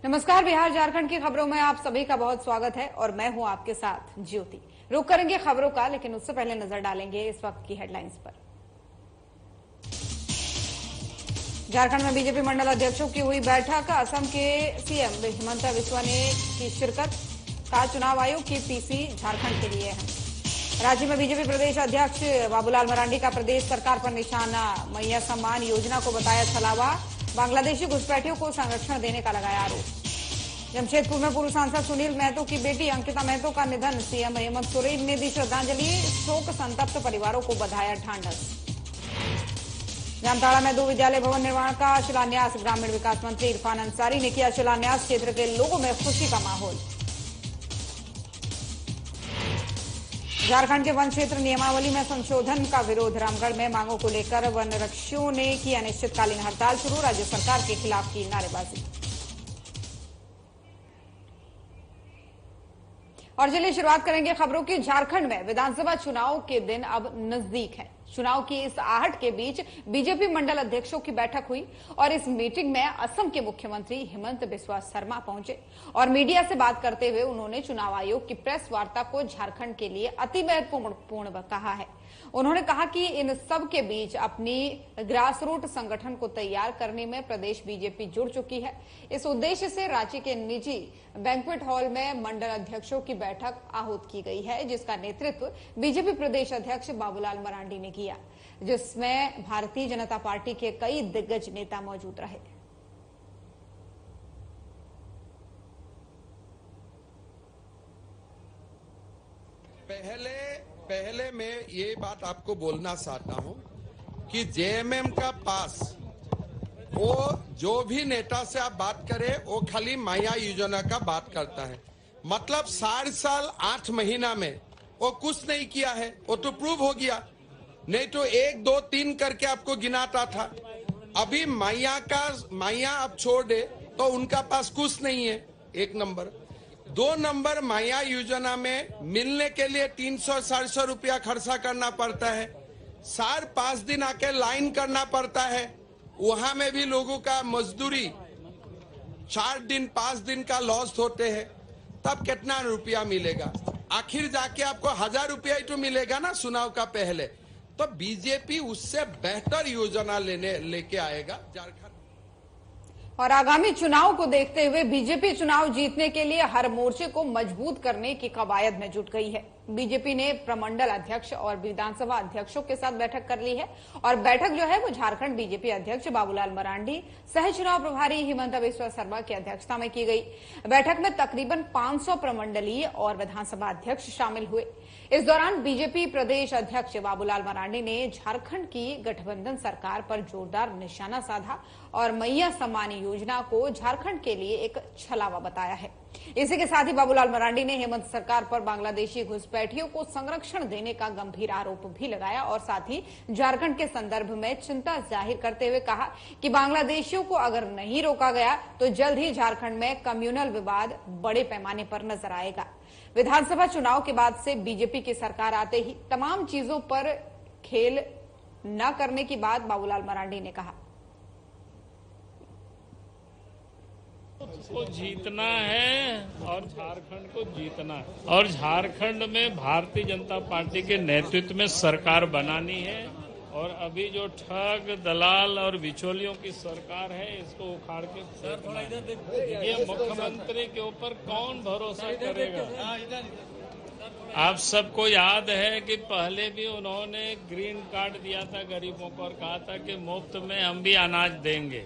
नमस्कार। बिहार झारखंड की खबरों में आप सभी का बहुत स्वागत है और मैं हूं आपके साथ ज्योति। रुक करेंगे खबरों का, लेकिन उससे पहले नजर डालेंगे इस वक्त की हेडलाइंस पर। झारखंड में बीजेपी मंडल अध्यक्षों की हुई बैठक। असम के सीएम हिमंत बिस्वा ने की शिरकत। का चुनाव आयोग की पीसी झारखंड के लिए है। राज्य में बीजेपी प्रदेश अध्यक्ष बाबूलाल मरांडी का प्रदेश सरकार पर निशाना। मैया सम्मान योजना को बताया छलावा। बांग्लादेशी घुसपैठियों को संरक्षण देने का लगाया आरोप। जमशेदपुर में पूर्व सांसद सुनील महतो की बेटी अंकिता महतो का निधन। सीएम हेमंत सोरेन ने दी श्रद्धांजलि। शोक संतप्त परिवारों को बधाया ढांढस। जामताड़ा में 2 विद्यालय भवन निर्माण का शिलान्यास। ग्रामीण विकास मंत्री इरफान अंसारी ने किया शिलान्यास। क्षेत्र के लोगों में खुशी का माहौल। झारखंड के वन क्षेत्र नियमावली में संशोधन का विरोध। रामगढ़ में मांगों को लेकर वन रक्षियों ने की अनिश्चितकालीन हड़ताल शुरू। राज्य सरकार के खिलाफ की नारेबाजी। और चलिए शुरुआत करेंगे खबरों की। झारखंड में विधानसभा चुनाव के दिन अब नजदीक है। चुनाव की इस आहट के बीच बीजेपी मंडल अध्यक्षों की बैठक हुई और इस मीटिंग में असम के मुख्यमंत्री हिमंत बिस्वा शर्मा पहुंचे और मीडिया से बात करते हुए उन्होंने चुनाव आयोग की प्रेस वार्ता को झारखंड के लिए अति महत्वपूर्ण कहा है। उन्होंने कहा कि इन सब के बीच अपनी ग्रासरूट संगठन को तैयार करने में प्रदेश बीजेपी जुड़ चुकी है। इस उद्देश्य से रांची के निजी बैंक्वेट हॉल में मंडल अध्यक्षों की बैठक आहूत की गई है, जिसका नेतृत्व बीजेपी प्रदेश अध्यक्ष बाबूलाल मरांडी ने किया, जिसमें भारतीय जनता पार्टी के कई दिग्गज नेता मौजूद रहे। पहले मैं ये बात आपको बोलना चाहता हूं कि जेएमएम का पास वो जो भी नेता से आप बात करें वो खाली माया योजना का बात करता है। मतलब 60 साल 8 महीना में वो कुछ नहीं किया है। वो तो प्रूव हो गया, नहीं तो 1 2 3 करके आपको गिनाता था। अभी माया आप छोड़ दे तो उनका पास कुछ नहीं है। 1 नंबर। 2 नंबर, माया योजना में मिलने के लिए 300-400 रुपया खर्चा करना पड़ता है। 4-5 दिन आके लाइन करना पड़ता है। वहां में भी लोगों का मजदूरी 4 दिन 5 दिन का लॉस होते हैं। तब कितना रुपया मिलेगा? आखिर जाके आपको 1000 रुपया ही तो मिलेगा ना चुनाव का पहले। तो बीजेपी उससे बेहतर योजना लेके आएगा झारखंड। और आगामी चुनाव को देखते हुए बीजेपी चुनाव जीतने के लिए हर मोर्चे को मजबूत करने की कवायद में जुट गई है। बीजेपी ने प्रमंडल अध्यक्ष और विधानसभा अध्यक्षों के साथ बैठक कर ली है और बैठक जो है वो झारखंड बीजेपी अध्यक्ष बाबूलाल मरांडी, सह चुनाव प्रभारी हिमंत बिस्वा शर्मा की अध्यक्षता में की गई। बैठक में तकरीबन 500 प्रमंडलीय और विधानसभा अध्यक्ष शामिल हुए। इस दौरान बीजेपी प्रदेश अध्यक्ष बाबूलाल मरांडी ने झारखंड की गठबंधन सरकार पर जोरदार निशाना साधा और मैया सम्मान योजना को झारखंड के लिए एक छलावा बताया है। इसी के साथ ही बाबूलाल मरांडी ने हेमंत सरकार पर बांग्लादेशी घुसपैठियों को संरक्षण देने का गंभीर आरोप भी लगाया और साथ ही झारखंड के संदर्भ में चिंता जाहिर करते हुए कहा कि बांग्लादेशियों को अगर नहीं रोका गया तो जल्द ही झारखंड में कम्युनल विवाद बड़े पैमाने पर नजर आएगा। विधानसभा चुनाव के बाद से बीजेपी की सरकार आते ही तमाम चीजों पर खेल न करने की बात बाबूलाल मरांडी ने कहा। को जीतना है और झारखंड को जीतना है और झारखंड में भारतीय जनता पार्टी के नेतृत्व में सरकार बनानी है। और अभी जो ठग दलाल और बिचौलियों की सरकार है इसको उखाड़ के ये मुख्यमंत्री के ऊपर कौन भरोसा करेगा? आप सबको याद है कि पहले भी उन्होंने ग्रीन कार्ड दिया था गरीबों को और कहा था कि मुफ्त में हम भी अनाज देंगे।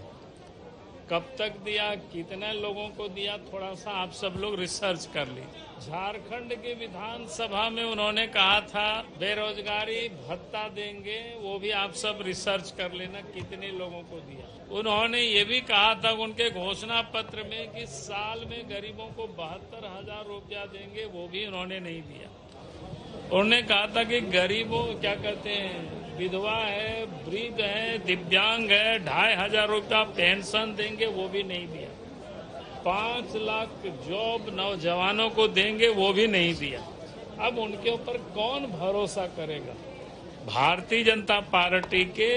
कब तक दिया, कितने लोगों को दिया, थोड़ा सा आप सब लोग रिसर्च कर ली। झारखंड की विधानसभा में उन्होंने कहा था बेरोजगारी भत्ता देंगे, वो भी आप सब रिसर्च कर लेना कितने लोगों को दिया। उन्होंने ये भी कहा था उनके घोषणा पत्र में कि साल में गरीबों को 72,000 रुपया देंगे, वो भी उन्होंने नहीं दिया। उन्होंने कहा था कि गरीबों क्या कहते हैं, विधवा है, वृद्ध है, दिव्यांग है, 2,500 रुपया पेंशन देंगे, वो भी नहीं दिया। 5 लाख जॉब नौजवानों को देंगे, वो भी नहीं दिया। अब उनके ऊपर कौन भरोसा करेगा? भारतीय जनता पार्टी के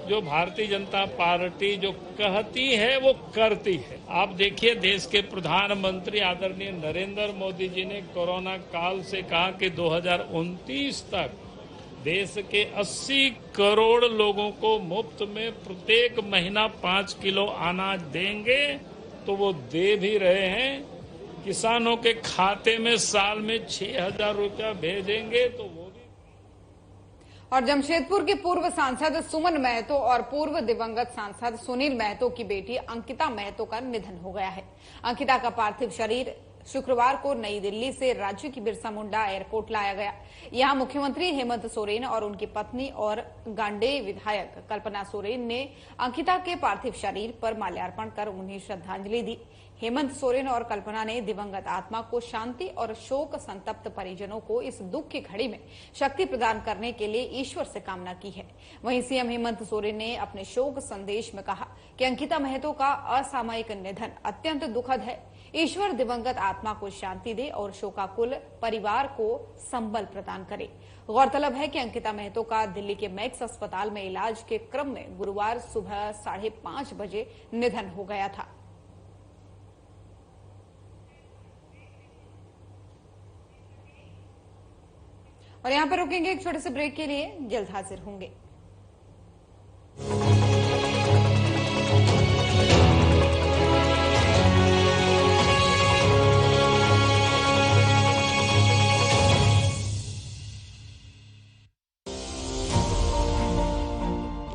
जो भारतीय जनता पार्टी जो कहती है वो करती है। आप देखिए, देश के प्रधानमंत्री आदरणीय नरेंद्र मोदी जी ने कोरोना काल से कहा कि 2029 तक देश के 80 करोड़ लोगों को मुफ्त में प्रत्येक महीना 5 किलो अनाज देंगे, तो वो दे भी रहे हैं। किसानों के खाते में साल में 6,000 रुपया भेजेंगे, तो वो भी। और जमशेदपुर के पूर्व सांसद सुमन महतो और पूर्व दिवंगत सांसद सुनील महतो की बेटी अंकिता महतो का निधन हो गया है। अंकिता का पार्थिव शरीर शुक्रवार को नई दिल्ली से राज्य की बिरसा मुंडा एयरपोर्ट लाया गया। यहां मुख्यमंत्री हेमंत सोरेन और उनकी पत्नी और गांडेय विधायक कल्पना सोरेन ने अंकिता के पार्थिव शरीर पर माल्यार्पण कर उन्हें श्रद्धांजलि दी। हेमंत सोरेन और कल्पना ने दिवंगत आत्मा को शांति और शोक संतप्त परिजनों को इस दुख की घड़ी में शक्ति प्रदान करने के लिए ईश्वर से कामना की है। वहीं सीएम हेमंत सोरेन ने अपने शोक संदेश में कहा कि अंकिता महतो का असामयिक निधन अत्यंत दुखद है। ईश्वर दिवंगत आत्मा को शांति दे और शोकाकुल परिवार को संबल प्रदान करे। गौरतलब है कि अंकिता महतो का दिल्ली के मैक्स अस्पताल में इलाज के क्रम में गुरुवार सुबह 5:30 बजे निधन हो गया था। और यहां पर रुकेंगे एक छोटे से ब्रेक के लिए, जल्द हाजिर होंगे।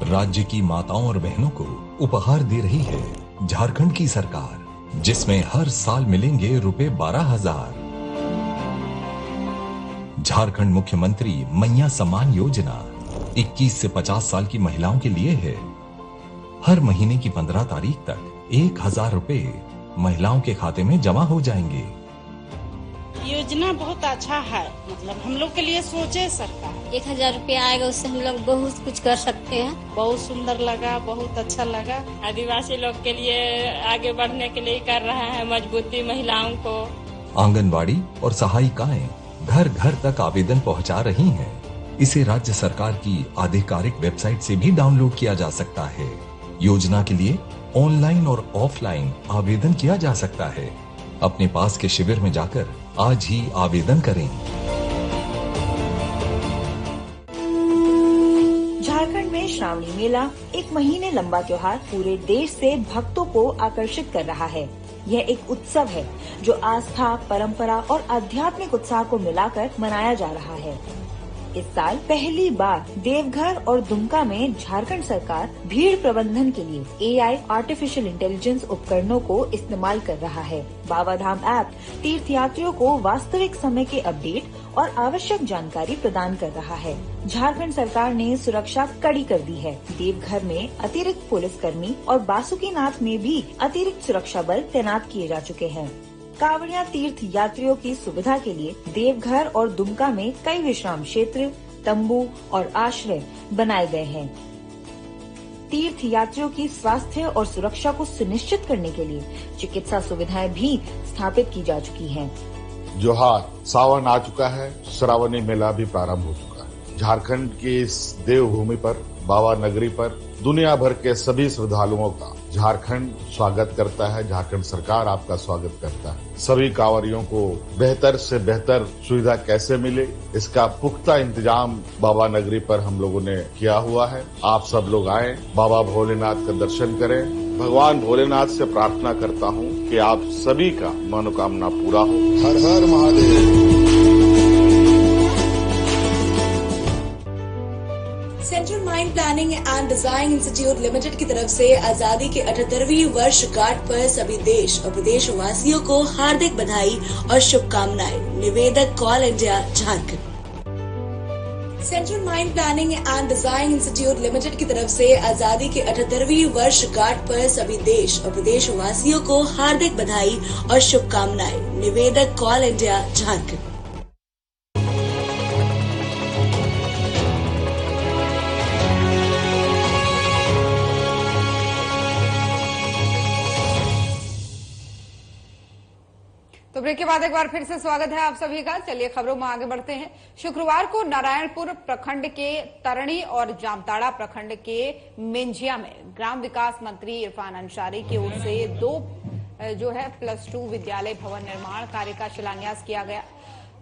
राज्य की माताओं और बहनों को उपहार दे रही है झारखंड की सरकार, जिसमें हर साल मिलेंगे रुपए 12,000। झारखंड मुख्यमंत्री मैया सम्मान योजना 21 से 50 साल की महिलाओं के लिए है। हर महीने की 15 तारीख तक 1,000 रुपए महिलाओं के खाते में जमा हो जाएंगे। योजना बहुत अच्छा है, मतलब हम लोग के लिए सोचे सरकार। 1,000 रुपया आएगा, उससे हम लोग बहुत कुछ कर सकते हैं। बहुत सुंदर लगा, बहुत अच्छा लगा। आदिवासी लोग के लिए आगे बढ़ने के लिए कर रहा है मजबूती महिलाओं को। आंगनबाड़ी और सहायिकाएं घर घर तक आवेदन पहुंचा रही हैं। इसे राज्य सरकार की आधिकारिक वेबसाइट से भी डाउनलोड किया जा सकता है। योजना के लिए ऑनलाइन और ऑफलाइन आवेदन किया जा सकता है। अपने पास के शिविर में जाकर आज ही आवेदन करें। झारखंड में श्रावणी मेला एक महीने लंबा त्योहार पूरे देश से भक्तों को आकर्षित कर रहा है। यह एक उत्सव है जो आस्था, परंपरा और आध्यात्मिक उत्साह को मिलाकर मनाया जा रहा है। इस साल पहली बार देवघर और दुमका में झारखंड सरकार भीड़ प्रबंधन के लिए AI आर्टिफिशियल इंटेलिजेंस उपकरणों को इस्तेमाल कर रहा है। बाबाधाम ऐप तीर्थयात्रियों को वास्तविक समय के अपडेट और आवश्यक जानकारी प्रदान कर रहा है। झारखंड सरकार ने सुरक्षा कड़ी कर दी है। देवघर में अतिरिक्त पुलिसकर्मी और बासुकीनाथ में भी अतिरिक्त सुरक्षा बल तैनात किए जा चुके हैं। कांवड़िया तीर्थ यात्रियों की सुविधा के लिए देवघर और दुमका में कई विश्राम क्षेत्र, तंबू और आश्रय बनाए गए हैं। तीर्थ यात्रियों की स्वास्थ्य और सुरक्षा को सुनिश्चित करने के लिए चिकित्सा सुविधाएं भी स्थापित की जा चुकी हैं। जोहार, सावन आ चुका है, श्रावणी मेला भी प्रारंभ हो चुका है। झारखंड की इस देवभूमि पर, बाबा नगरी पर दुनिया भर के सभी श्रद्धालुओं का झारखंड स्वागत करता है। झारखंड सरकार आपका स्वागत करता है। सभी कांवरियों को बेहतर से बेहतर सुविधा कैसे मिले, इसका पुख्ता इंतजाम बाबा नगरी पर हम लोगों ने किया हुआ है। आप सब लोग आए, बाबा भोलेनाथ का दर्शन करें। भगवान भोलेनाथ से प्रार्थना करता हूँ कि आप सभी का मनोकामना पूरा हो। हर हर Mahadev. Central mind planning and design institute limited की तरफ से आजादी के 78वीं वर्षगांठ पर सभी देश और प्रदेश वासियों को हार्दिक बधाई और शुभकामनाएं। निवेदक call India Jharkhand. Central mind planning and design institute limited की तरफ से आजादी के 78वीं वर्षगांठ पर सभी देश और प्रदेश वासियों को हार्दिक बधाई और शुभकामनाएं। निवेदक कॉल इंडिया झारखंड। तो ब्रेक के बाद एक बार फिर से स्वागत है आप सभी का। चलिए खबरों में आगे बढ़ते हैं। शुक्रवार को नारायणपुर प्रखंड के तरणी और जामताड़ा प्रखंड के मेंझिया में ग्राम विकास मंत्री इरफान अंसारी की ओर से 2 +2 विद्यालय भवन निर्माण कार्य का शिलान्यास किया गया।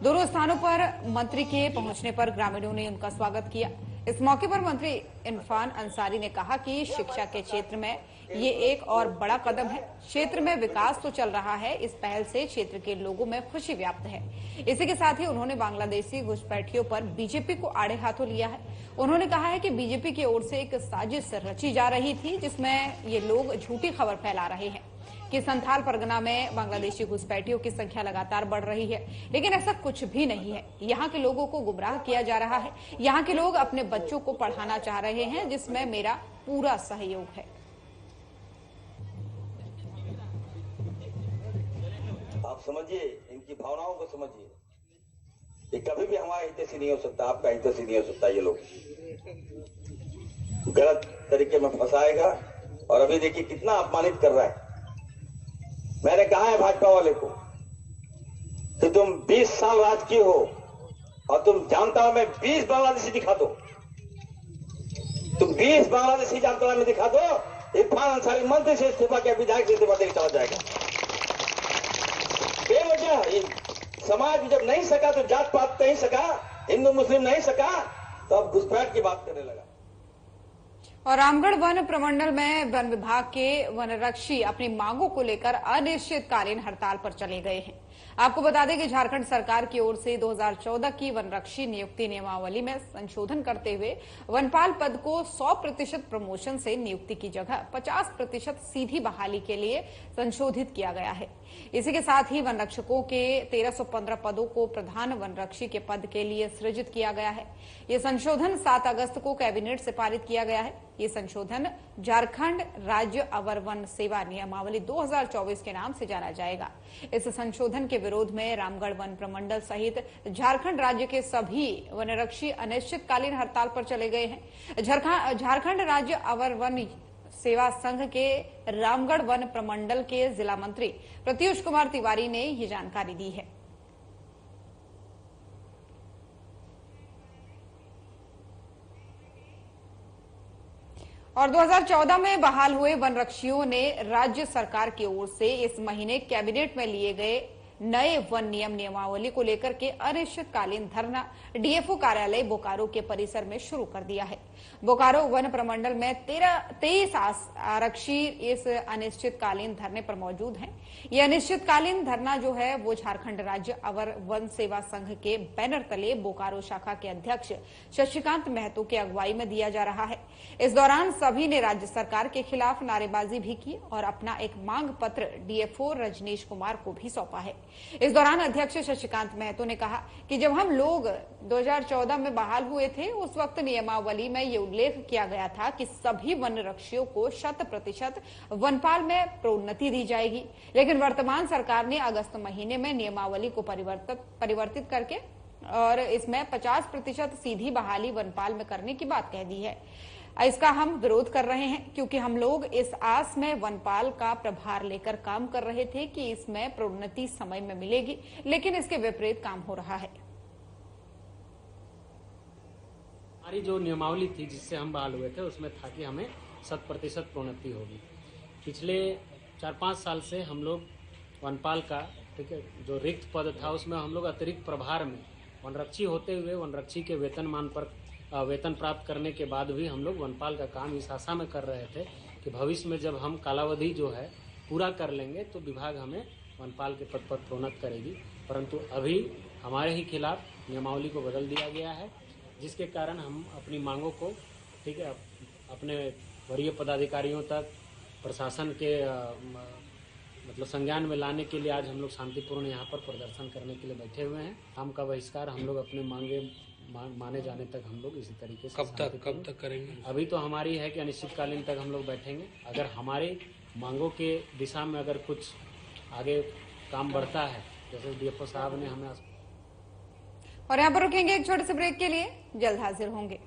दोनों स्थानों पर मंत्री के पहुंचने पर ग्रामीणों ने उनका स्वागत किया। इस मौके पर मंत्री इरफान अंसारी ने कहा कि शिक्षा के क्षेत्र में ये एक और बड़ा कदम है। क्षेत्र में विकास तो चल रहा है, इस पहल से क्षेत्र के लोगों में खुशी व्याप्त है। इसी के साथ ही उन्होंने बांग्लादेशी घुसपैठियों पर बीजेपी को आड़े हाथों लिया है। उन्होंने कहा है कि बीजेपी की ओर से एक साजिश रची जा रही थी, जिसमें ये लोग झूठी खबर फैला रहे हैं कि संथाल परगना में बांग्लादेशी घुसपैठियों की संख्या लगातार बढ़ रही है, लेकिन ऐसा कुछ भी नहीं है। यहाँ के लोगों को गुमराह किया जा रहा है। यहाँ के लोग अपने बच्चों को पढ़ाना चाह रहे हैं, जिसमें मेरा पूरा सहयोग है। आप समझिए, इनकी भावनाओं को समझिए। ये कभी भी हमारा हितैषी नहीं हो सकता, आपका हितैषी नहीं हो सकता। ये लोग गलत तरीके में फंसाएगा और अभी देखिए कितना अपमानित कर रहा है। मैंने कहा है भाजपा वाले को कि तुम 20 साल राज किए हो और तुम जामताड़ा में 20 बांग्लादेशी दिखा दो। तुम 20 बांग्लादेशी जामताड़ा में दिखा दो, इरफान अंसारी मंत्री से इस्तीफा किया, विधायक से इस्तीफा देकर चला जाएगा। बेवजह समाज जब नहीं सका तो जात पात नहीं सका, हिंदू मुस्लिम नहीं सका, तो अब घुसपैठ की बात करने लगा। और रामगढ़ वन प्रमंडल में वन विभाग के वनरक्षी अपनी मांगों को लेकर अनिश्चितकालीन हड़ताल पर चले गए हैं। आपको बता दें कि झारखंड सरकार की ओर से 2014 की वनरक्षी नियुक्ति नियमावली में संशोधन करते हुए वनपाल पद को 100% प्रमोशन से नियुक्ति की जगह 50% सीधी बहाली के लिए संशोधित किया गया है। इसी के साथ ही वनरक्षकों के 1315 पदों को प्रधान वनरक्षी के पद के लिए सृजित किया गया है। ये संशोधन 7 अगस्त को कैबिनेट से पारित किया गया है। ये संशोधन झारखंड राज्य अवर वन सेवा नियमावली 2024 के नाम से जाना जाएगा। इस संशोधन के विरोध में रामगढ़ वन प्रमंडल सहित झारखंड राज्य के सभी वनरक्षी अनिश्चितकालीन हड़ताल पर चले गए हैं। झारखंड राज्य अवर वन सेवा संघ के रामगढ़ वन प्रमंडल के जिला मंत्री प्रत्युष कुमार तिवारी ने ये जानकारी दी है। और 2014 में बहाल हुए वनरक्षियों ने राज्य सरकार की ओर से इस महीने कैबिनेट में लिए गए नए वन नियम नियमावली को लेकर के अनिश्चितकालीन धरना डीएफओ कार्यालय बोकारो के परिसर में शुरू कर दिया है। बोकारो वन प्रमंडल में 23 आरक्षी इस अनिश्चितकालीन धरने पर मौजूद हैं। यह अनिश्चितकालीन धरना जो है वो झारखंड राज्य अवर वन सेवा संघ के बैनर तले बोकारो शाखा के अध्यक्ष शशिकांत महतो की अगुवाई में दिया जा रहा है। इस दौरान सभी ने राज्य सरकार के खिलाफ नारेबाजी भी की और अपना एक मांग पत्र डीएफओ रजनीश कुमार को भी सौंपा है। इस दौरान अध्यक्ष शशिकांत महतो ने कहा कि जब हम लोग 2014 में बहाल हुए थे, उस वक्त नियमावली में ये उल्लेख किया गया था कि सभी वनरक्षियों को 100% वनपाल में प्रोन्नति दी जाएगी, लेकिन वर्तमान सरकार ने अगस्त महीने में नियमावली को परिवर्तित करके और इसमें 50% सीधी बहाली वनपाल में करने की बात कह दी है। इसका हम विरोध कर रहे हैं क्योंकि हम लोग इस आस में वनपाल का प्रभार लेकर काम कर रहे थे कि इसमें प्रोन्नति समय में मिलेगी, लेकिन इसके विपरीत काम हो रहा है। हमारी जो नियमावली थी जिससे हम बहाल हुए थे उसमें था कि हमें 100% प्रोन्नति होगी। पिछले 4-5 साल से हम लोग वनपाल का, ठीक है, जो रिक्त पद था उसमें हम लोग अतिरिक्त प्रभार में वनरक्षी होते हुए वनरक्षी के वेतनमान पर वेतन प्राप्त करने के बाद भी हम लोग वनपाल का काम इस आशा में कर रहे थे कि भविष्य में जब हम कालावधि जो है पूरा कर लेंगे तो विभाग हमें वनपाल के पद पर प्रोन्नत करेगी। परंतु अभी हमारे ही खिलाफ नियमावली को बदल दिया गया है, जिसके कारण हम अपनी मांगों को, ठीक है, अपने वरीय पदाधिकारियों तक, प्रशासन के मतलब संज्ञान में लाने के लिए आज हम लोग शांतिपूर्ण यहाँ पर प्रदर्शन करने के लिए बैठे हुए हैं। काम का बहिष्कार हम लोग अपने माने जाने तक हम लोग इसी तरीके से कब तक करेंगे? अभी तो हमारी है कि अनिश्चितकालीन तक हम लोग बैठेंगे। अगर हमारे मांगों के दिशा में अगर कुछ आगे काम बढ़ता है, जैसे डीएफओ साहब ने हमें। और यहाँ पर रुकेंगे एक छोटे से ब्रेक के लिए, जल्द हाजिर होंगे।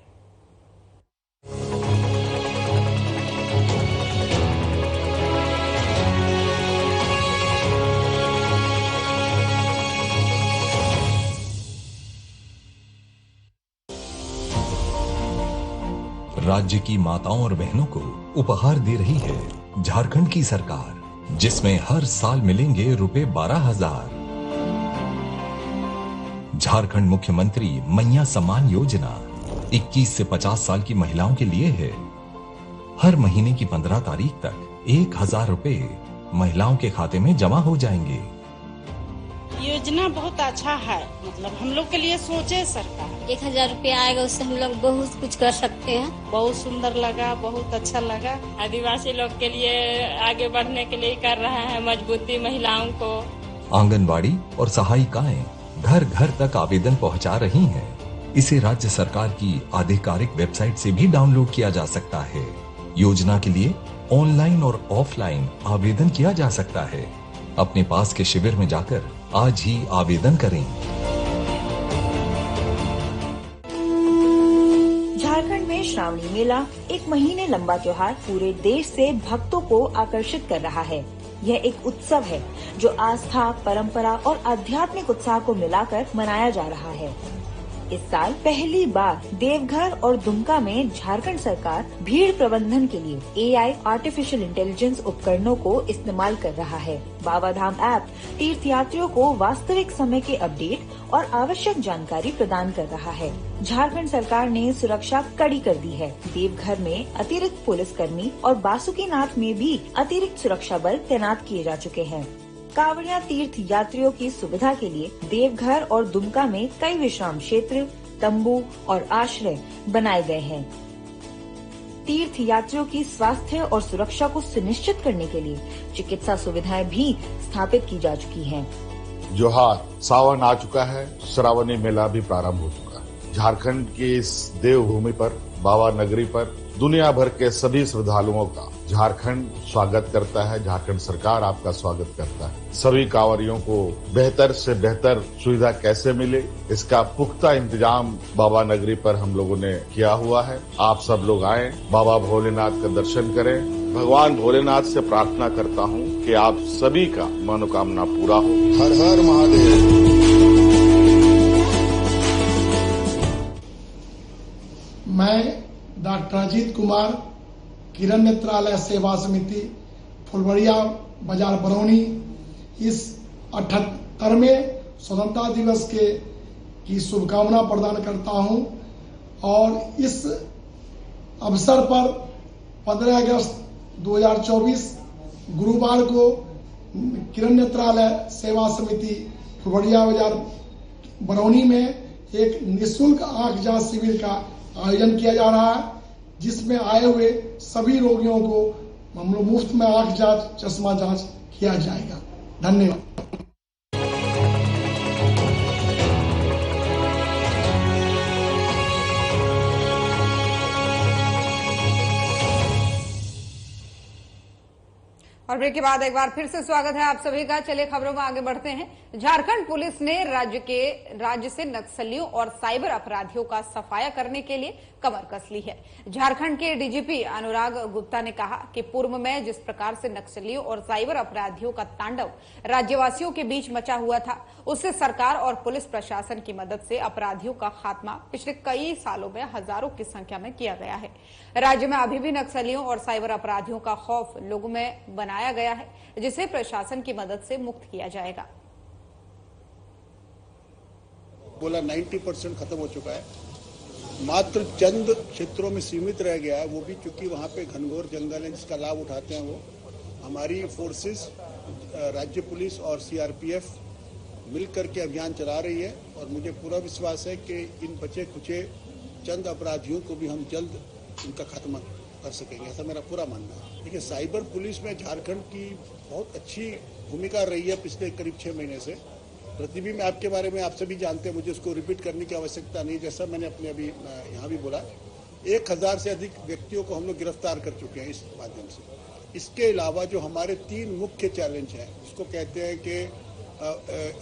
राज्य की माताओं और बहनों को उपहार दे रही है झारखंड की सरकार, जिसमें हर साल मिलेंगे रुपए 12,000। झारखंड मुख्यमंत्री मैया सम्मान योजना 21 से 50 साल की महिलाओं के लिए है। हर महीने की 15 तारीख तक 1,000 रुपए महिलाओं के खाते में जमा हो जाएंगे। योजना बहुत अच्छा है, मतलब हम लोग के लिए सोचे सरकार। 1,000 रुपया आएगा, उससे हम लोग बहुत कुछ कर सकते हैं। बहुत सुंदर लगा, बहुत अच्छा लगा। आदिवासी लोग के लिए आगे बढ़ने के लिए कर रहा है मजबूती महिलाओं को। आंगनबाड़ी और सहायिकाएं घर घर तक आवेदन पहुंचा रही हैं। इसे राज्य सरकार की आधिकारिक वेबसाइट से भी डाउनलोड किया जा सकता है। योजना के लिए ऑनलाइन और ऑफलाइन आवेदन किया जा सकता है। अपने पास के शिविर में जाकर आज ही आवेदन करें। झारखंड में श्रावणी मेला एक महीने लंबा त्योहार पूरे देश से भक्तों को आकर्षित कर रहा है। यह एक उत्सव है जो आस्था, परंपरा और आध्यात्मिक उत्साह को मिलाकर मनाया जा रहा है। इस साल पहली बार देवघर और दुमका में झारखंड सरकार भीड़ प्रबंधन के लिए AI आर्टिफिशियल इंटेलिजेंस उपकरणों को इस्तेमाल कर रहा है। बाबाधाम ऐप तीर्थयात्रियों को वास्तविक समय के अपडेट और आवश्यक जानकारी प्रदान कर रहा है। झारखंड सरकार ने सुरक्षा कड़ी कर दी है। देवघर में अतिरिक्त पुलिसकर्मी और बासुकीनाथ में भी अतिरिक्त सुरक्षा बल तैनात किए जा चुके हैं। कांवड़िया तीर्थ यात्रियों की सुविधा के लिए देवघर और दुमका में कई विश्राम क्षेत्र, तंबू और आश्रय बनाए गए हैं। तीर्थ यात्रियों की स्वास्थ्य और सुरक्षा को सुनिश्चित करने के लिए चिकित्सा सुविधाएं भी स्थापित की जा चुकी हैं। जोहार, सावन आ चुका है, श्रावणी मेला भी प्रारंभ हो चुका है। झारखंड की इस देवभूमि पर, बाबा नगरी पर दुनिया भर के सभी श्रद्धालुओं का झारखंड स्वागत करता है। झारखंड सरकार आपका स्वागत करता है। सभी कांवरियों को बेहतर से बेहतर सुविधा कैसे मिले, इसका पुख्ता इंतजाम बाबा नगरी पर हम लोगों ने किया हुआ है। आप सब लोग आए, बाबा भोलेनाथ का दर्शन करें। भगवान भोलेनाथ से प्रार्थना करता हूँ कि आप सभी का मनोकामना पूरा हो। हर हर महादेव। मैं डॉक्टर अजीत कुमार, किरण नेत्रालय सेवा समिति फुलवड़िया बाजार बरौनी, इस 78वें स्वतंत्रता दिवस की शुभकामना प्रदान करता हूं और इस अवसर पर 15 अगस्त 2024 गुरुवार को किरण नेत्रालय सेवा समिति फुलवड़िया बाजार बरौनी में एक निःशुल्क आंख जांच शिविर का आयोजन किया जा रहा है, जिसमें आए हुए सभी रोगियों को हम लोग मुफ्त में आंख जांच, चश्मा जांच किया जाएगा। धन्यवाद। और ब्रेक के बाद एक बार फिर से स्वागत है आप सभी का। चलिए खबरों में आगे बढ़ते हैं। झारखंड पुलिस ने राज्य से नक्सलियों और साइबर अपराधियों का सफाया करने के लिए कमर कस ली है। झारखंड के डीजीपी अनुराग गुप्ता ने कहा कि पूर्व में जिस प्रकार से नक्सलियों और साइबर अपराधियों का तांडव राज्यवासियों के बीच मचा हुआ था, उससे सरकार और पुलिस प्रशासन की मदद से अपराधियों का खात्मा पिछले कई सालों में हजारों की संख्या में किया गया है। राज्य में अभी भी नक्सलियों और साइबर अपराधियों का खौफ लोगों में बनाया गया है, जिसे प्रशासन की मदद से मुक्त किया जाएगा। बोला 90% खत्म हो चुका है, मात्र चंद क्षेत्रों में सीमित रह गया है, वो भी क्योंकि वहाँ पे घनघोर जंगल है जिसका लाभ उठाते हैं वो। हमारी फोर्सेस, राज्य पुलिस और सीआरपीएफ मिलकर के अभियान चला रही है और मुझे पूरा विश्वास है कि इन बचे खुचे चंद अपराधियों को भी हम जल्द उनका खात्मा कर सकेंगे, ऐसा मेरा पूरा मानना है। देखिए, साइबर पुलिस में झारखंड की बहुत अच्छी भूमिका रही है पिछले करीब 6 महीने से। प्रतिबिंब आपके बारे में आप सभी जानते हैं, मुझे उसको रिपीट करने की आवश्यकता नहीं। जैसा मैंने अपने अभी यहाँ भी बोला, 1000 से अधिक व्यक्तियों को हम लोग गिरफ्तार कर चुके हैं इस माध्यम से। इसके अलावा जो हमारे 3 मुख्य चैलेंज हैं, उसको कहते हैं कि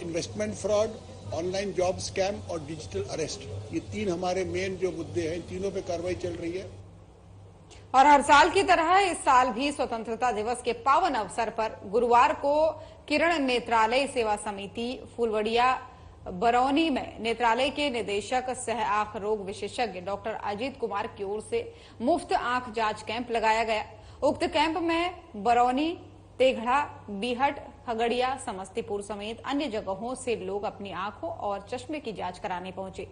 investment fraud, online job scam और डिजिटल अरेस्ट, ये 3 हमारे मेन जो मुद्दे हैं, इन तीनों पे कार्रवाई चल रही है। और हर साल की तरह इस साल भी स्वतंत्रता दिवस के पावन अवसर पर गुरुवार को किरण नेत्रालय सेवा समिति फुलवड़िया बरौनी में नेत्रालय के निदेशक सह आंख रोग विशेषज्ञ डॉक्टर अजीत कुमार की ओर से मुफ्त आंख जांच कैंप लगाया गया। उक्त कैंप में बरौनी, तेघड़ा, बीहट, खगड़िया, समस्तीपुर समेत अन्य जगहों से लोग अपनी आंखों और चश्मे की जांच कराने पहुंचे,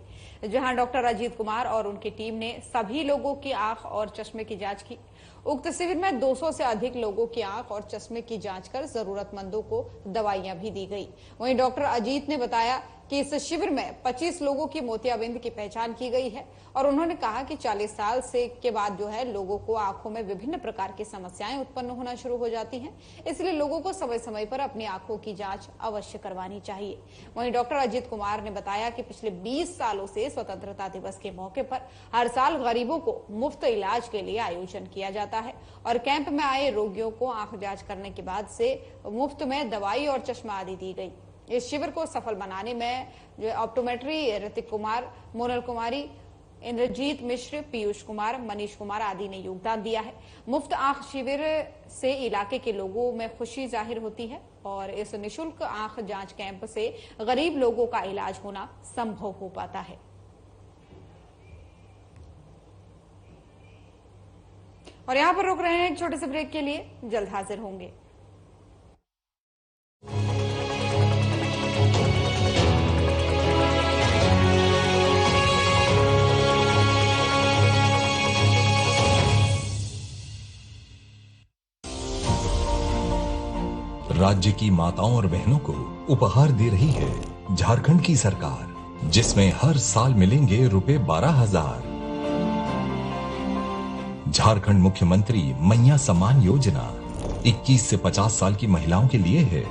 जहां डॉक्टर अजीत कुमार और उनकी टीम ने सभी लोगों की आंख और चश्मे की जांच की। उक्त शिविर में 200 से अधिक लोगों की आंख और चश्मे की जांच कर जरूरतमंदों को दवाइयां भी दी गई। वहीं डॉक्टर अजीत ने बताया कि इस शिविर में 25 लोगों की मोतियाबिंद की पहचान की गई है और उन्होंने कहा कि 40 साल से के बाद जो है लोगों को आंखों में विभिन्न प्रकार की समस्याएं उत्पन्न होना शुरू हो जाती हैं, इसलिए लोगों को समय समय पर अपनी आंखों की जांच अवश्य करवानी चाहिए। वहीं डॉक्टर अजीत कुमार ने बताया कि पिछले 20 सालों से स्वतंत्रता दिवस के मौके पर हर साल गरीबों को मुफ्त इलाज के लिए आयोजन किया जाता है और कैंप में आए रोगियों को आंख जांच करने के बाद से मुफ्त में दवाई और चश्मा आदि दी गई। इस शिविर को सफल बनाने में जो ऑप्टोमेट्री ऋतिक कुमार, मोनल कुमारी, इंद्रजीत मिश्र, पीयूष कुमार, मनीष कुमार आदि ने योगदान दिया है। मुफ्त आंख शिविर से इलाके के लोगों में खुशी जाहिर होती है और इस निशुल्क आंख जांच कैंप से गरीब लोगों का इलाज होना संभव हो पाता है। और यहां पर रुक रहे हैं एक छोटे से ब्रेक के लिए, जल्द हाजिर होंगे। राज्य की माताओं और बहनों को उपहार दे रही है झारखंड की सरकार, जिसमें हर साल मिलेंगे रुपए 12,000। झारखंड मुख्यमंत्री मैया सम्मान योजना 21 से 50 साल की महिलाओं के लिए है।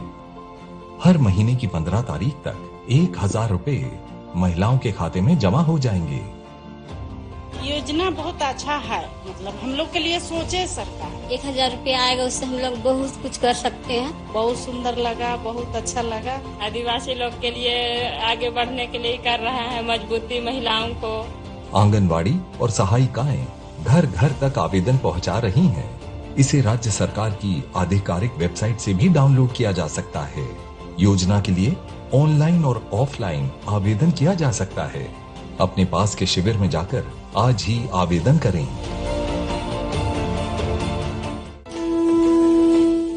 हर महीने की 15 तारीख तक 1,000 रुपए महिलाओं के खाते में जमा हो जाएंगे। योजना बहुत अच्छा है, मतलब हम लोग के लिए सोचे सरकार। 1,000 रुपया आएगा, उससे हम लोग बहुत कुछ कर सकते हैं। बहुत सुंदर लगा, बहुत अच्छा लगा। आदिवासी लोग के लिए आगे बढ़ने के लिए कर रहा है मजबूती महिलाओं को। आंगनवाड़ी और सहायिकाएं घर घर तक आवेदन पहुंचा रही हैं। इसे राज्य सरकार की आधिकारिक वेबसाइट से भी डाउनलोड किया जा सकता है। योजना के लिए ऑनलाइन और ऑफलाइन आवेदन किया जा सकता है। अपने पास के शिविर में जाकर आज ही आवेदन करें।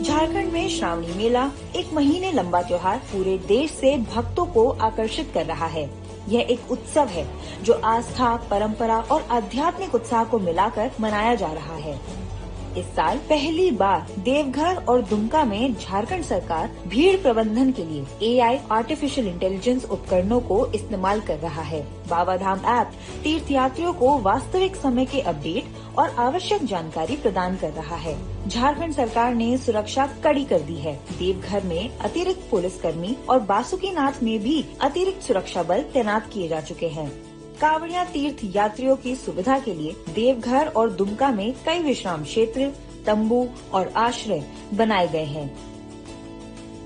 झारखंड में श्रावणी मेला एक महीने लंबा त्योहार पूरे देश से भक्तों को आकर्षित कर रहा है। यह एक उत्सव है जो आस्था, परंपरा और आध्यात्मिक उत्साह को मिलाकर मनाया जा रहा है। इस साल पहली बार देवघर और दुमका में झारखंड सरकार भीड़ प्रबंधन के लिए AI आर्टिफिशियल इंटेलिजेंस उपकरणों को इस्तेमाल कर रहा है। बाबा धाम ऐप तीर्थ यात्रियों को वास्तविक समय के अपडेट और आवश्यक जानकारी प्रदान कर रहा है। झारखंड सरकार ने सुरक्षा कड़ी कर दी है। देवघर में अतिरिक्त पुलिसकर्मी और बासुकीनाथ में भी अतिरिक्त सुरक्षा बल तैनात किए जा चुके हैं। कांवड़िया तीर्थ यात्रियों की सुविधा के लिए देवघर और दुमका में कई विश्राम क्षेत्र, तंबू और आश्रय बनाए गए हैं।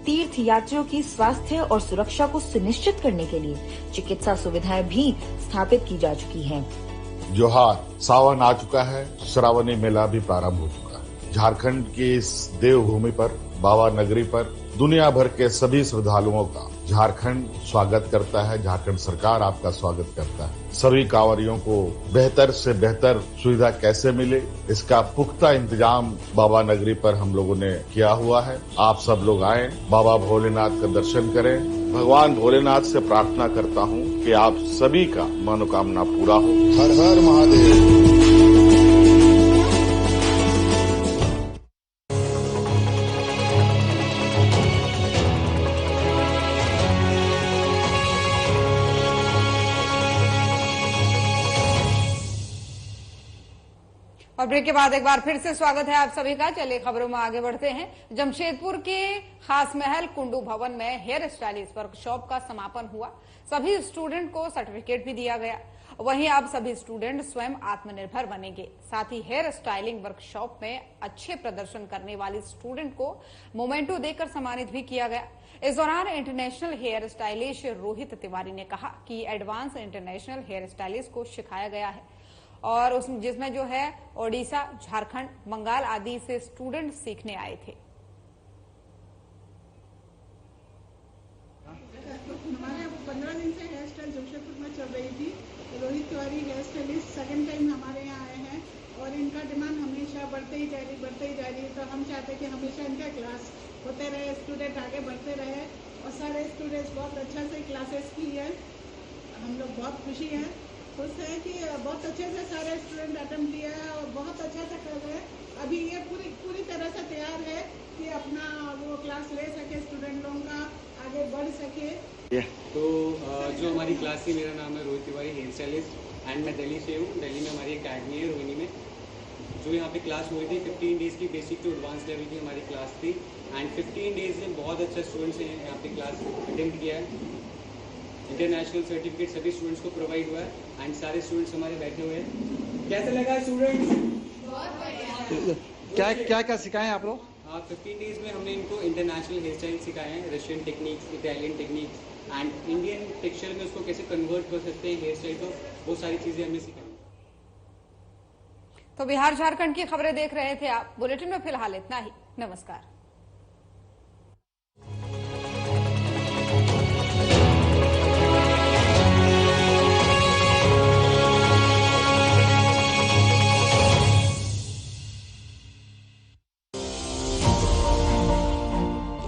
तीर्थ यात्रियों की स्वास्थ्य और सुरक्षा को सुनिश्चित करने के लिए चिकित्सा सुविधाएं भी स्थापित की जा चुकी हैं। जोहार, सावन आ चुका है, श्रावणी मेला भी प्रारंभ हो चुका है। झारखंड की इस देवभूमि पर, बाबा नगरी पर दुनिया भर के सभी श्रद्धालुओं का झारखंड स्वागत करता है। झारखंड सरकार आपका स्वागत करता है। सभी कांवरियों को बेहतर से बेहतर सुविधा कैसे मिले, इसका पुख्ता इंतजाम बाबा नगरी पर हम लोगों ने किया हुआ है। आप सब लोग आए, बाबा भोलेनाथ का दर्शन करें। भगवान भोलेनाथ से प्रार्थना करता हूँ कि आप सभी का मनोकामना पूरा हो। हर हर महादेव। और ब्रेक के बाद एक बार फिर से स्वागत है आप सभी का। चलिए खबरों में आगे बढ़ते हैं। जमशेदपुर के खास महल कुंडू भवन में हेयर स्टाइलिस्ट वर्कशॉप का समापन हुआ। सभी स्टूडेंट को सर्टिफिकेट भी दिया गया। वहीं अब सभी स्टूडेंट स्वयं आत्मनिर्भर बनेंगे। साथ ही हेयर स्टाइलिंग वर्कशॉप में अच्छे प्रदर्शन करने वाली स्टूडेंट को मोमेंटो देकर सम्मानित भी किया गया। इस दौरान international hair stylist Rohit Tiwari ने कहा कि एडवांस इंटरनेशनल हेयर स्टाइलिस्ट को सिखाया गया है और जिसमें जो है ओडिशा, झारखंड, बंगाल आदि से स्टूडेंट सीखने आए थे। हमारे 15 सेकंड टाइम हमारे यहाँ आए हैं और इनका डिमांड हमेशा बढ़ते ही जा रही है। तो हम चाहते हैं कि हमेशा इनका क्लास होते रहे, स्टूडेंट आगे बढ़ते रहे और सारे स्टूडेंट्स बहुत अच्छा से क्लासेस की है। हम लोग बहुत खुश हैं कि बहुत अच्छे से सारे स्टूडेंट अटेम्प्ट किया है और बहुत अच्छा से कर रहे हैं। अभी ये पूरी तरह से तैयार है कि अपना वो क्लास ले सके, स्टूडेंट लोगों का आगे बढ़ सके। तो जो हमारी क्लास थी, मेरा नाम है Rohit Tiwari, hair stylist and मैं दिल्ली से हूँ। दिल्ली में हमारी अकेडमी है रोहिणी में। जो यहाँ पे क्लास हुई थी 15 डेज़ की बेसिक टू एडवांस लेवल की हमारी क्लास थी एंड 15 डेज़ में बहुत अच्छा स्टूडेंट्स हैं यहाँ पे क्लास अटेम्प्ट किया है। इंटरनेशनल सर्टिफिकेट सभी स्टूडेंट्स को प्रोवाइड हुआ है एंड सारे स्टूडेंट्स हमारे बैठे हुए हैं। कैसा लगा स्टूडेंट्स? क्या सिखाए आप लोग? 15 डेज़ में हमने इनको इंटरनेशनल हेयर स्टाइल सिखाए हैं, Russian techniques, Italian techniques and Indian texture में उसको कैसे कन्वर्ट कर सकते हैं हेयर स्टाइल को, वो सारी चीज़ें हमने सिखाई। तो बिहार झारखंड की खबरें देख रहे थे आप। बुलेटिन में फिलहाल इतना ही। नमस्कार।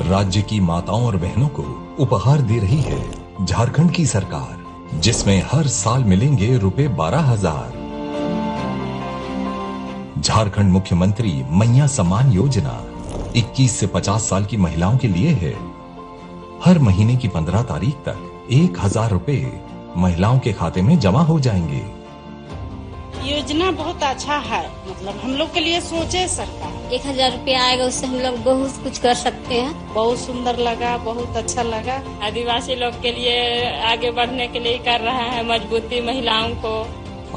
राज्य की माताओं और बहनों को उपहार दे रही है झारखंड की सरकार, जिसमें हर साल मिलेंगे रुपए 12,000। झारखंड मुख्यमंत्री मैया सम्मान योजना 21 से 50 साल की महिलाओं के लिए है। हर महीने की 15 तारीख तक 1,000 रुपए महिलाओं के खाते में जमा हो जाएंगे। योजना बहुत अच्छा है, मतलब हम लोग के लिए सोचे सरकार। 1,000 रुपया आएगा, उससे हम लोग बहुत कुछ कर सकते हैं। बहुत सुंदर लगा, बहुत अच्छा लगा। आदिवासी लोग के लिए आगे बढ़ने के लिए कर रहा है मजबूती महिलाओं को।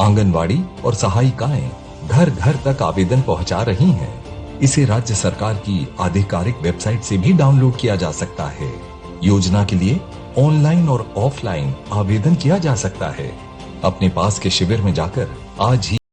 आंगनवाड़ी और सहायिकाएं घर घर तक आवेदन पहुंचा रही हैं। इसे राज्य सरकार की आधिकारिक वेबसाइट से भी डाउनलोड किया जा सकता है। योजना के लिए ऑनलाइन और ऑफलाइन आवेदन किया जा सकता है। अपने पास के शिविर में जाकर आज ही